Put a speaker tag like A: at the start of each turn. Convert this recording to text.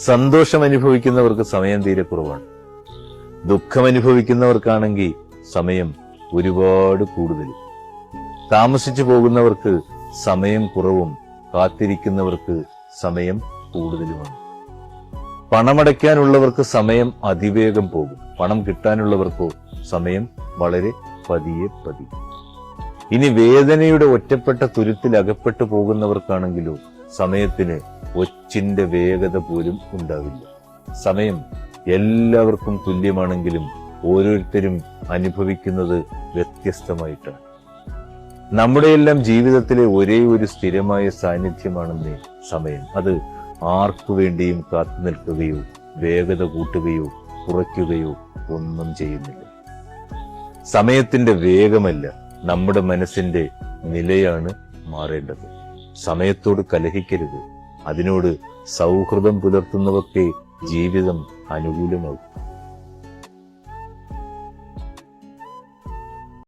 A: സന്തോഷം അനുഭവിക്കുന്നവർക്ക് സമയം തീരെ കുറവാണ്. ദുഃഖം അനുഭവിക്കുന്നവർക്കാണെങ്കിൽ സമയം ഒരുപാട് കൂടുതലും. താമസിച്ചു പോകുന്നവർക്ക് സമയം കുറവും കാത്തിരിക്കുന്നവർക്ക് സമയം കൂടുതലുമാണ്. പണമടയ്ക്കാനുള്ളവർക്ക് സമയം അതിവേഗം പോകും. പണം കിട്ടാനുള്ളവർക്കോ സമയം വളരെ പതിയെ. ഇനി വേദനയുടെ ഒറ്റപ്പെട്ട തുരുത്തിൽ അകപ്പെട്ടു പോകുന്നവർക്കാണെങ്കിലോ സമയത്തിന് ഒച്ചിന്റെ വേഗത പോലും ഉണ്ടാവില്ല. സമയം എല്ലാവർക്കും തുല്യമാണെങ്കിലും ഓരോരുത്തരും അനുഭവിക്കുന്നത് വ്യത്യസ്തമായിട്ടാണ്. നമ്മുടെയെല്ലാം ജീവിതത്തിലെ ഒരേ ഒരു സ്ഥിരമായ സാന്നിധ്യമാണെന്നേ സമയം. അത് ആർക്കു വേണ്ടിയും കാത്തു നിൽക്കുകയോ വേഗത കൂട്ടുകയോ കുറയ്ക്കുകയോ ഒന്നും ചെയ്യുന്നില്ല. സമയത്തിന്റെ വേഗമല്ല, നമ്മുടെ മനസ്സിന്റെ നിലയാണ് മാറേണ്ടത്. സമയത്തോട് കലഹിക്കരുത്. അതിനോട് സൗഹൃദം പുലർത്തുന്നവർക്ക് ജീവിതം അനുകൂലമാകും.